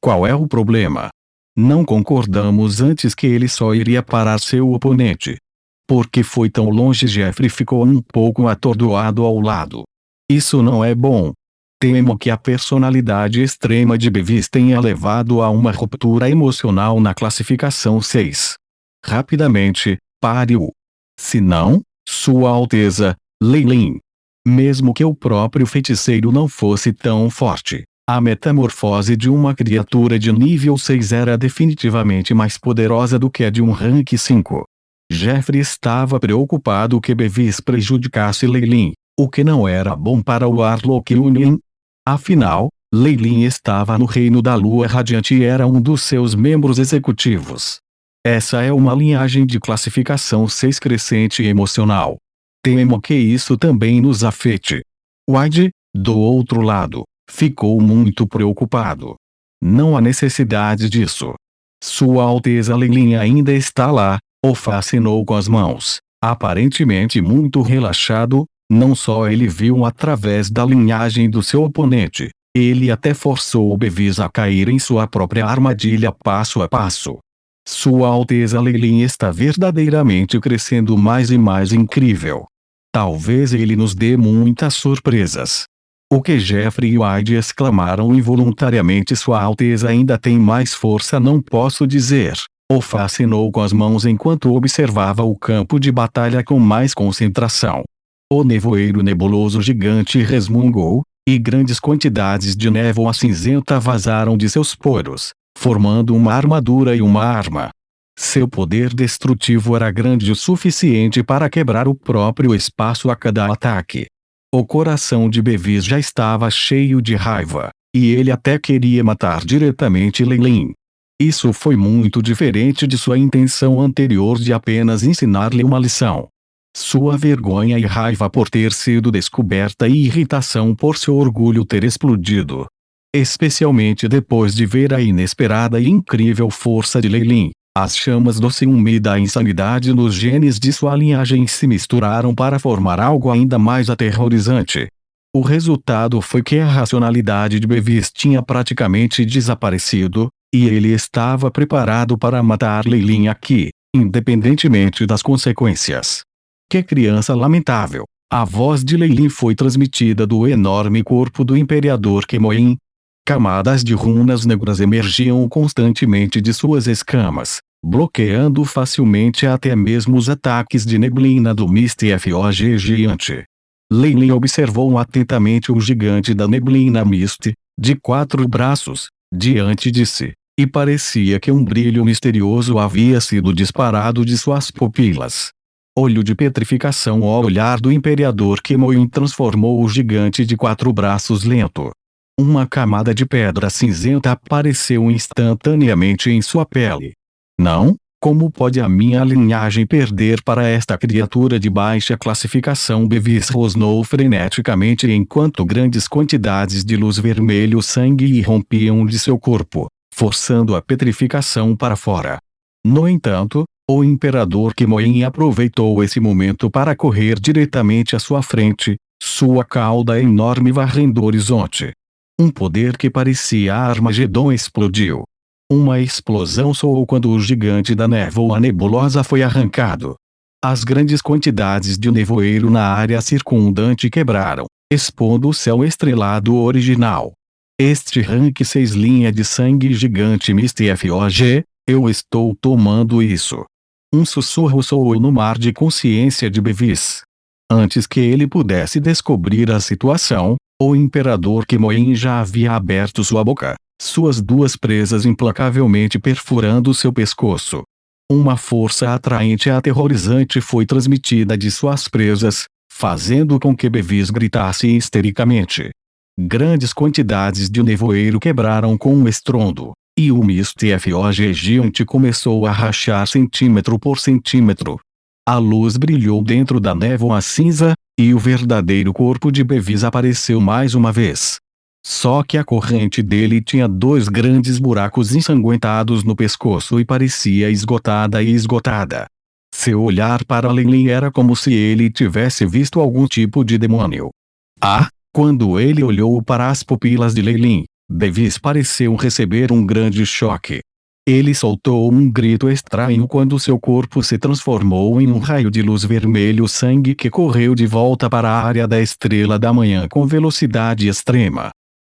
Qual é o problema? Não concordamos antes que ele só iria parar seu oponente. Por que foi tão longe? Jeffrey ficou um pouco atordoado ao lado. Isso não é bom. Temo que a personalidade extrema de Bevis tenha levado a uma ruptura emocional na classificação 6. Rapidamente, pare-o. Se não, Sua Alteza, Lei Lin. Mesmo que o próprio feiticeiro não fosse tão forte, a metamorfose de uma criatura de nível 6 era definitivamente mais poderosa do que a de um rank 5. Jeffrey estava preocupado que Bevis prejudicasse Lei Lin, o que não era bom para o Warlock Union. Afinal, Lei Lin estava no Reino da Lua Radiante e era um dos seus membros executivos. Essa é uma linhagem de classificação 6 crescente emocional. Temo que isso também nos afete. Wade, do outro lado, ficou muito preocupado. Não há necessidade disso. Sua Alteza Lei Lin ainda está lá, o fascinou com as mãos, aparentemente muito relaxado. Não só ele viu através da linhagem do seu oponente, ele até forçou o Bevis a cair em sua própria armadilha passo a passo. Sua Alteza Lei Lin está verdadeiramente crescendo mais e mais incrível. Talvez ele nos dê muitas surpresas. O que Jeffrey e Wade exclamaram involuntariamente. Sua Alteza ainda tem mais força, não posso dizer. O fascinou com as mãos enquanto observava o campo de batalha com mais concentração. O nevoeiro nebuloso gigante resmungou, e grandes quantidades de névoa cinzenta vazaram de seus poros, formando uma armadura e uma arma. Seu poder destrutivo era grande o suficiente para quebrar o próprio espaço a cada ataque. O coração de Bevis já estava cheio de raiva, e ele até queria matar diretamente Lei Lin. Isso foi muito diferente de sua intenção anterior de apenas ensinar-lhe uma lição. Sua vergonha e raiva por ter sido descoberta e irritação por seu orgulho ter explodido. Especialmente depois de ver a inesperada e incrível força de Lei Lin, as chamas do ciúme e da insanidade nos genes de sua linhagem se misturaram para formar algo ainda mais aterrorizante. O resultado foi que a racionalidade de Bevis tinha praticamente desaparecido, e ele estava preparado para matar Lei Lin aqui, independentemente das consequências. Que criança lamentável! A voz de Lei Lin foi transmitida do enorme corpo do Imperador Kemoin. Camadas de runas negras emergiam constantemente de suas escamas, bloqueando facilmente até mesmo os ataques de neblina do Misty Fog gigante. Lei Lin observou atentamente o gigante da neblina Misty, de 4 braços, diante de si, e parecia que um brilho misterioso havia sido disparado de suas pupilas. Olho de petrificação. O olhar do Imperador Kemoin transformou o gigante de 4 braços lento. Uma camada de pedra cinzenta apareceu instantaneamente em sua pele. Não? Como pode a minha linhagem perder para esta criatura de baixa classificação? Bevis rosnou freneticamente enquanto grandes quantidades de luz vermelho sangue irrompiam de seu corpo, forçando a petrificação para fora. No entanto, o Imperador Kemoin aproveitou esse momento para correr diretamente à sua frente, sua cauda enorme varrendo o horizonte. Um poder que parecia Armagedon explodiu. Uma explosão soou quando o gigante da névoa nebulosa foi arrancado. As grandes quantidades de nevoeiro na área circundante quebraram, expondo o céu estrelado original. Este rank 6 linha de sangue gigante Misty Fog, eu estou tomando isso. Um sussurro soou no mar de consciência de Bevis. Antes que ele pudesse descobrir a situação, o Imperador Kemoin já havia aberto sua boca, suas 2 presas implacavelmente perfurando seu pescoço. Uma força atraente e aterrorizante foi transmitida de suas presas, fazendo com que Bevis gritasse histericamente. Grandes quantidades de nevoeiro quebraram com um estrondo, e o Misty Fog gigante começou a rachar centímetro por centímetro. A luz brilhou dentro da névoa cinza, e o verdadeiro corpo de Bevis apareceu mais uma vez. Só que a corrente dele tinha 2 grandes buracos ensanguentados no pescoço e parecia esgotada e esgotada. Seu olhar para Lei Lin era como se ele tivesse visto algum tipo de demônio. Quando ele olhou para as pupilas de Lei Lin, Bevis pareceu receber um grande choque. Ele soltou um grito estranho quando seu corpo se transformou em um raio de luz vermelho-sangue que correu de volta para a área da Estrela da Manhã com velocidade extrema.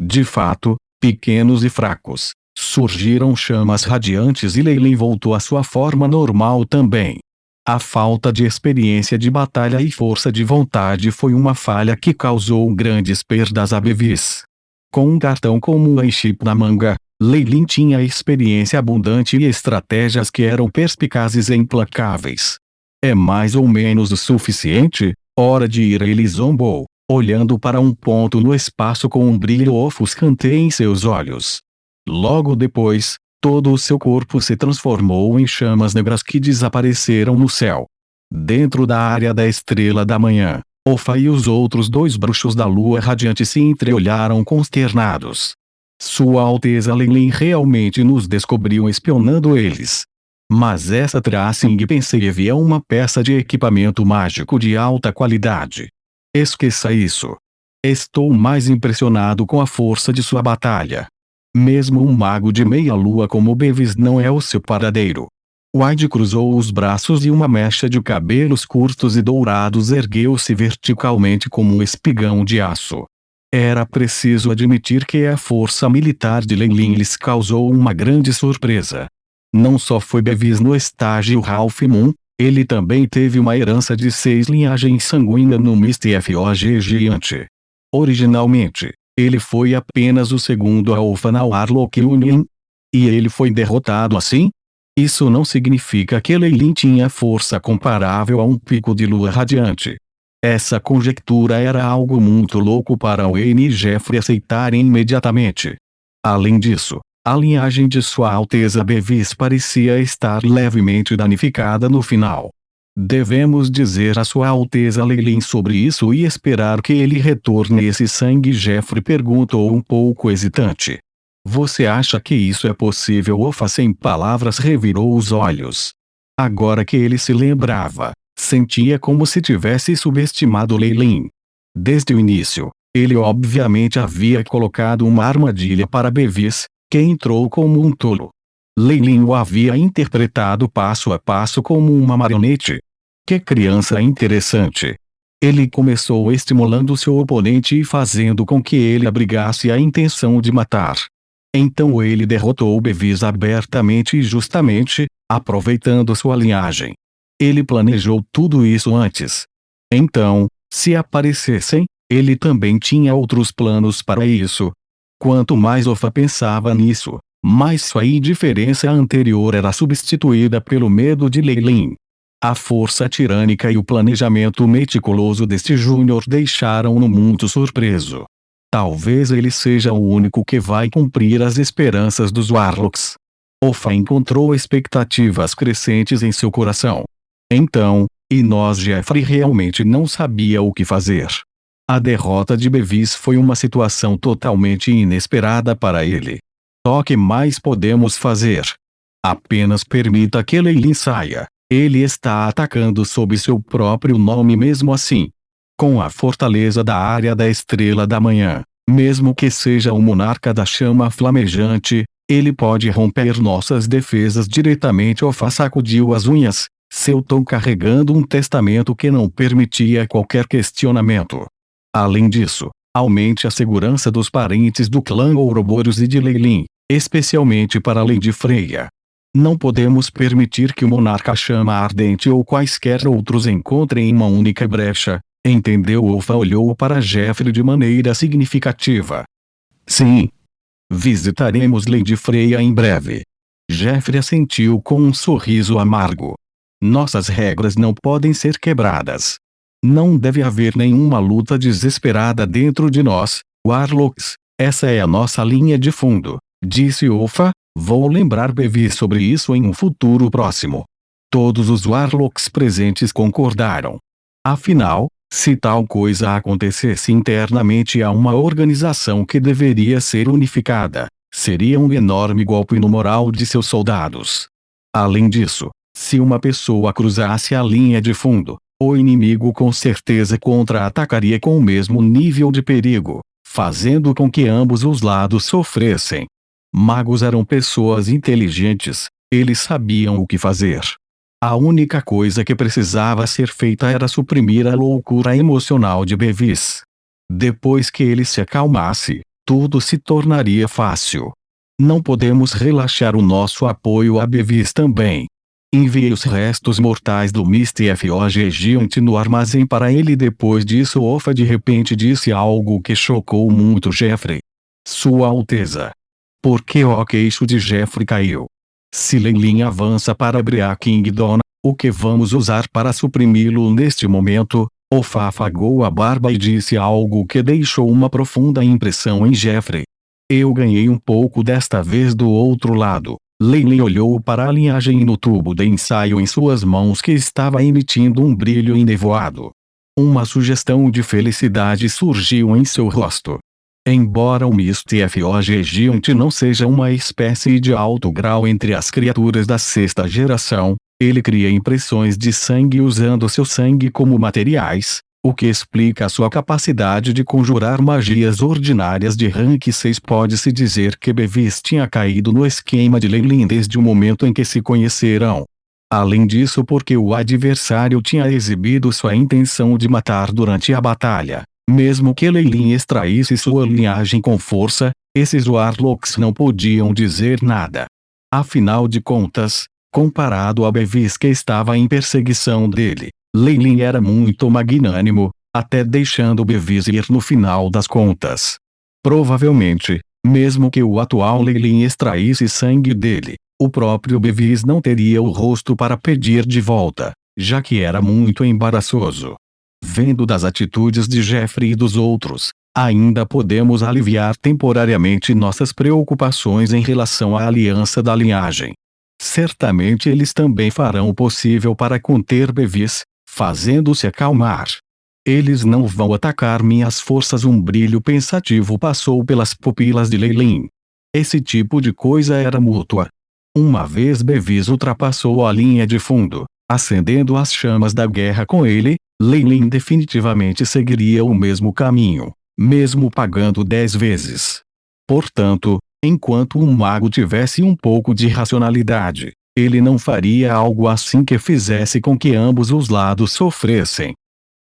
De fato, pequenos e fracos, surgiram chamas radiantes e Lei Lin voltou à sua forma normal também. A falta de experiência de batalha e força de vontade foi uma falha que causou grandes perdas a Bevis. Com um cartão como um chip na manga, Lei Lin tinha experiência abundante e estratégias que eram perspicazes e implacáveis. É mais ou menos o suficiente? Hora de ir, ele zombou, olhando para um ponto no espaço com um brilho ofuscante em seus olhos. Logo depois, todo o seu corpo se transformou em chamas negras que desapareceram no céu. Dentro da área da Estrela da Manhã, Ofa e os outros dois bruxos da lua radiante se entreolharam consternados. Sua Alteza Lei Lin realmente nos descobriu espionando eles. Mas essa Tracing Pensive é uma peça de equipamento mágico de alta qualidade. Esqueça isso. Estou mais impressionado com a força de sua batalha. Mesmo um mago de meia-lua como Bevis não é o seu paradeiro. Wade cruzou os braços e uma mecha de cabelos curtos e dourados ergueu-se verticalmente como um espigão de aço. Era preciso admitir que a força militar de Lei Lin lhes causou uma grande surpresa. Não só foi Bevis no estágio Ralph Moon, ele também teve uma herança de 6 linhagens sanguíneas no Misty Fog Gigante. Originalmente, ele foi apenas o segundo a Alpha na Warlock Union. E ele foi derrotado assim? Isso não significa que Lei Lin tinha força comparável a um pico de lua radiante. Essa conjectura era algo muito louco para Wayne e Jeffrey aceitarem imediatamente. Além disso, a linhagem de Sua Alteza Bevis parecia estar levemente danificada no final. Devemos dizer a Sua Alteza Lei Lin sobre isso e esperar que ele retorne esse sangue. Jeffrey perguntou um pouco hesitante. Você acha que isso é possível? Ofa sem palavras revirou os olhos. Agora que ele se lembrava, sentia como se tivesse subestimado Lei Lin. Desde o início, ele obviamente havia colocado uma armadilha para Bevis, que entrou como um tolo. Lei Lin o havia interpretado passo a passo como uma marionete. Que criança interessante! Ele começou estimulando seu oponente e fazendo com que ele abrigasse a intenção de matar. Então ele derrotou Bevis abertamente e justamente, aproveitando sua linhagem. Ele planejou tudo isso antes. Então, se aparecessem, ele também tinha outros planos para isso. Quanto mais Ofa pensava nisso, mais sua indiferença anterior era substituída pelo medo de Lei Lin. A força tirânica e o planejamento meticuloso deste Júnior deixaram-no muito surpreso. Talvez ele seja o único que vai cumprir as esperanças dos Warlocks. Ofa encontrou expectativas crescentes em seu coração. Então, e nós Jeffrey realmente não sabia o que fazer. A derrota de Bevis foi uma situação totalmente inesperada para ele. O que mais podemos fazer? Apenas permita que Lei Lin saia. Ele está atacando sob seu próprio nome mesmo assim. Com a fortaleza da área da Estrela da Manhã, mesmo que seja o monarca da chama flamejante, ele pode romper nossas defesas diretamente. Ofa sacudiu as unhas. Seu tom carregando um testamento que não permitia qualquer questionamento. Além disso, aumente a segurança dos parentes do clã Ouroboros e de Lei Lin, especialmente para Lady Freya. Não podemos permitir que o monarca chama ardente ou quaisquer outros encontrem uma única brecha, entendeu? Ofa olhou para Jeffrey de maneira significativa. Sim. Visitaremos Lady Freya em breve. Jeffrey assentiu com um sorriso amargo. Nossas regras não podem ser quebradas. Não deve haver nenhuma luta desesperada dentro de nós, Warlocks. Essa é a nossa linha de fundo, disse Ofa. Vou lembrar Bevis sobre isso em um futuro próximo. Todos os Warlocks presentes concordaram. Afinal, se tal coisa acontecesse internamente a uma organização que deveria ser unificada, seria um enorme golpe no moral de seus soldados. Além disso, se uma pessoa cruzasse a linha de fundo, o inimigo com certeza contra-atacaria com o mesmo nível de perigo. fazendo com que ambos os lados sofressem. Magos eram pessoas inteligentes, eles sabiam o que fazer. A única coisa que precisava ser feita era suprimir a loucura emocional de Bevis. Depois que ele se acalmasse, tudo se tornaria fácil. Não podemos relaxar o nosso apoio a Bevis também. Enviei os restos mortais do Mr. F.O.G. Giant no armazém para ele. Depois disso, Ofa de repente disse algo que chocou muito Jeffrey. Sua Alteza. Por que o queixo de Jeffrey caiu? Se Leilin avança para Brea Kingdom, o que vamos usar para suprimi-lo neste momento? Ofa afagou a barba e disse algo que deixou uma profunda impressão em Jeffrey. Eu ganhei um pouco desta vez do outro lado. Leilin olhou para a linhagem no tubo de ensaio em suas mãos que estava emitindo um brilho enevoado. Uma sugestão de felicidade surgiu em seu rosto. Embora o Mr. F.O.G. Giant não seja uma espécie de alto grau entre as criaturas da sexta geração, ele cria impressões de sangue usando seu sangue como materiais, o que explica a sua capacidade de conjurar magias ordinárias de rank 6. Pode-se dizer que Bevis tinha caído no esquema de Leilin desde o momento em que se conheceram. Além disso, porque o adversário tinha exibido sua intenção de matar durante a batalha. Mesmo que Leilin extraísse sua linhagem com força, esses Warlocks não podiam dizer nada. Afinal de contas, comparado a Bevis que estava em perseguição dele, Leilin era muito magnânimo, até deixando Bevis ir no final das contas. Provavelmente, mesmo que o atual Leilin extraísse sangue dele, o próprio Bevis não teria o rosto para pedir de volta, já que era muito embaraçoso. Vendo das atitudes de Jeffrey e dos outros, ainda podemos aliviar temporariamente nossas preocupações em relação à aliança da linhagem. Certamente eles também farão o possível para conter Bevis, fazendo-se acalmar. Eles não vão atacar minhas forças. Um brilho pensativo passou pelas pupilas de Leilin. Esse tipo de coisa era mútua. Uma vez Bevis ultrapassou a linha de fundo, acendendo as chamas da guerra com ele, Leilin definitivamente seguiria o mesmo caminho, mesmo pagando 10 vezes. Portanto, enquanto um mago tivesse um pouco de racionalidade, ele não faria algo assim que fizesse com que ambos os lados sofressem.